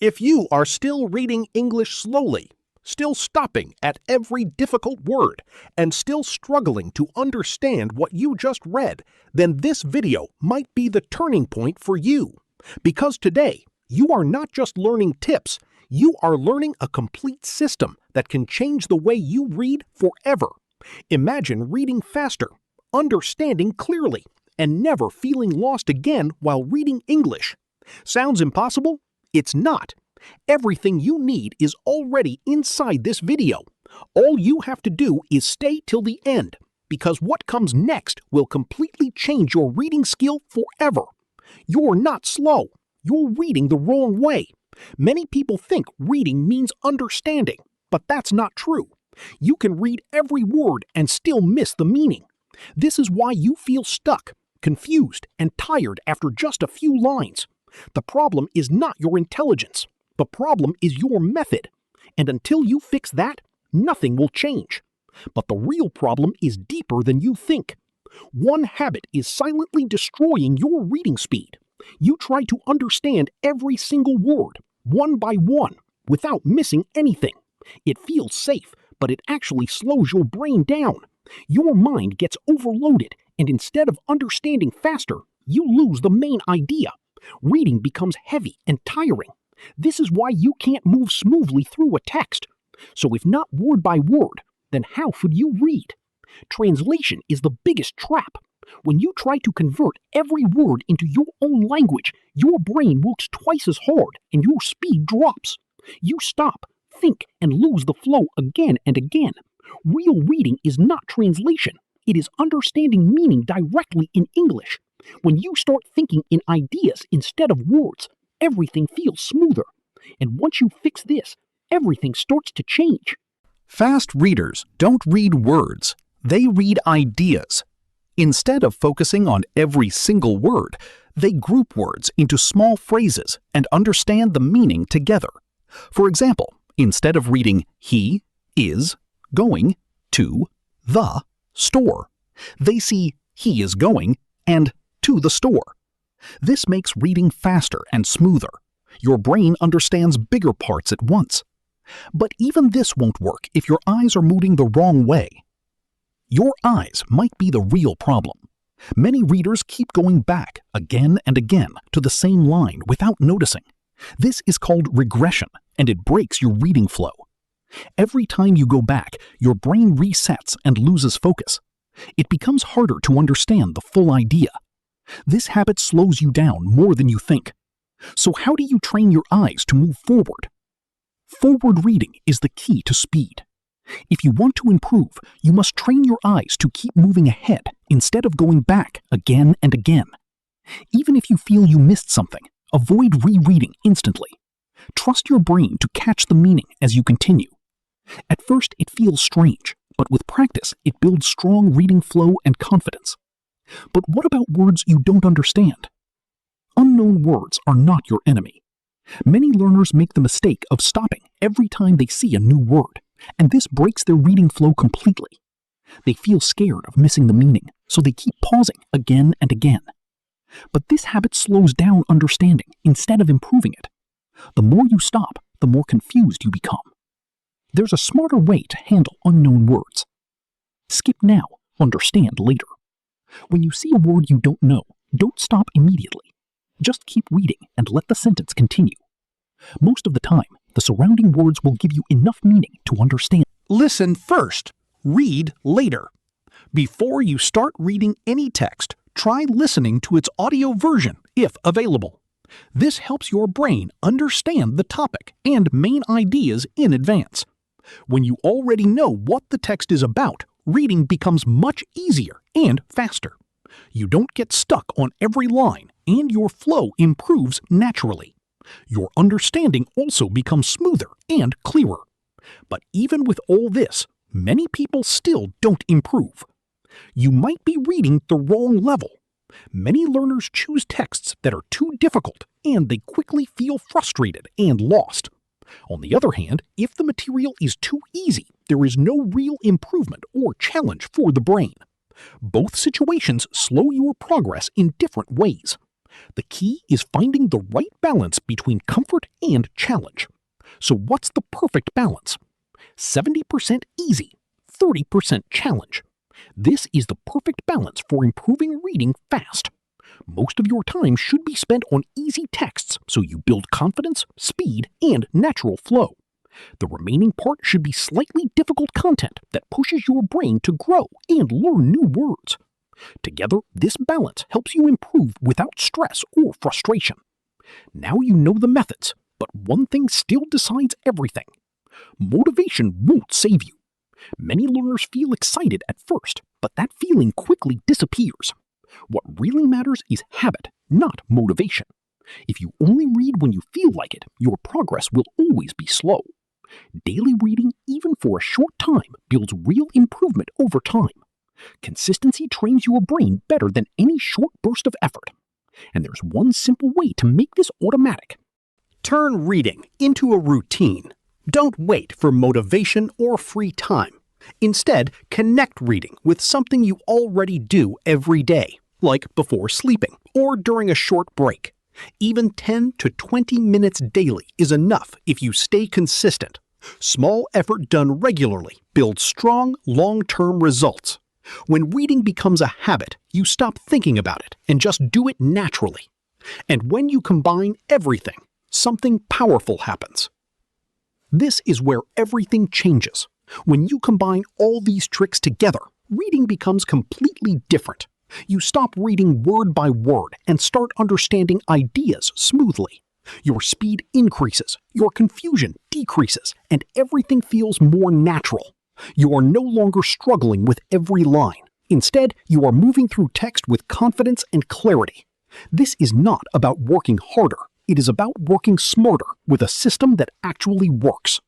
If you are still reading English slowly, still stopping at every difficult word, and still struggling to understand what you just read, then this video might be the turning point for you. Because today, you are not just learning tips, you are learning a complete system that can change the way you read forever. Imagine reading faster, understanding clearly, and never feeling lost again while reading English. Sounds impossible? It's not. Everything you need is already inside this video. All you have to do is stay till the end, because what comes next will completely change your reading skill forever. You're not slow. You're reading the wrong way. Many people think reading means understanding, but that's not true. You can read every word and still miss the meaning. This is why you feel stuck, confused, and tired after just a few lines. The problem is not your intelligence. The problem is your method. And until you fix that, nothing will change. But the real problem is deeper than you think. One habit is silently destroying your reading speed. You try to understand every single word, one by one, without missing anything. It feels safe, but it actually slows your brain down. Your mind gets overloaded, and instead of understanding faster, you lose the main idea. Reading becomes heavy and tiring. This is why you can't move smoothly through a text. So if not word by word, then how should you read? Translation is the biggest trap. When you try to convert every word into your own language, your brain works twice as hard and your speed drops. You stop, think, and lose the flow again and again. Real reading is not translation. It is understanding meaning directly in English. When you start thinking in ideas instead of words, everything feels smoother. And once you fix this, everything starts to change. Fast readers don't read words, they read ideas. Instead of focusing on every single word, they group words into small phrases and understand the meaning together. For example, instead of reading he is going to the store, they see he is going and to the store. This makes reading faster and smoother. Your brain understands bigger parts at once. But even this won't work if your eyes are moving the wrong way. Your eyes might be the real problem. Many readers keep going back again and again to the same line without noticing. This is called regression, and it breaks your reading flow. Every time you go back, your brain resets and loses focus. It becomes harder to understand the full idea. This habit slows you down more than you think. So how do you train your eyes to move forward? Forward reading is the key to speed. If you want to improve, you must train your eyes to keep moving ahead instead of going back again and again. Even if you feel you missed something, avoid rereading instantly. Trust your brain to catch the meaning as you continue. At first, it feels strange, but with practice, it builds strong reading flow and confidence. But what about words you don't understand? Unknown words are not your enemy. Many learners make the mistake of stopping every time they see a new word, and this breaks their reading flow completely. They feel scared of missing the meaning, so they keep pausing again and again. But this habit slows down understanding instead of improving it. The more you stop, the more confused you become. There's a smarter way to handle unknown words. Skip now, understand later. When you see a word you don't know, don't stop immediately. Just keep reading and let the sentence continue. Most of the time, the surrounding words will give you enough meaning to understand. Listen first, read later. Before you start reading any text, try listening to its audio version if available. This helps your brain understand the topic and main ideas in advance. When you already know what the text is about, reading becomes much easier and faster. You don't get stuck on every line, and your flow improves naturally. Your understanding also becomes smoother and clearer. But even with all this, many people still don't improve. You might be reading the wrong level. Many learners choose texts that are too difficult, and they quickly feel frustrated and lost. On the other hand, if the material is too easy, there is no real improvement or challenge for the brain. Both situations slow your progress in different ways. The key is finding the right balance between comfort and challenge. So what's the perfect balance? 70% easy, 30% challenge. This is the perfect balance for improving reading fast. Most of your time should be spent on easy texts so you build confidence, speed, and natural flow. The remaining part should be slightly difficult content that pushes your brain to grow and learn new words. Together, this balance helps you improve without stress or frustration. Now you know the methods, but one thing still decides everything. Motivation won't save you. Many learners feel excited at first, but that feeling quickly disappears. What really matters is habit, not motivation. If you only read when you feel like it, your progress will always be slow. Daily reading, even for a short time, builds real improvement over time. Consistency trains your brain better than any short burst of effort. And there's one simple way to make this automatic. Turn reading into a routine. Don't wait for motivation or free time. Instead, connect reading with something you already do every day, like before sleeping or during a short break. Even 10 to 20 minutes daily is enough if you stay consistent. Small effort done regularly builds strong, long-term results. When reading becomes a habit, you stop thinking about it and just do it naturally. And when you combine everything, something powerful happens. This is where everything changes. When you combine all these tricks together, reading becomes completely different. You stop reading word by word and start understanding ideas smoothly. Your speed increases, your confusion decreases, and everything feels more natural. You are no longer struggling with every line. Instead, you are moving through text with confidence and clarity. This is not about working harder. It is about working smarter with a system that actually works.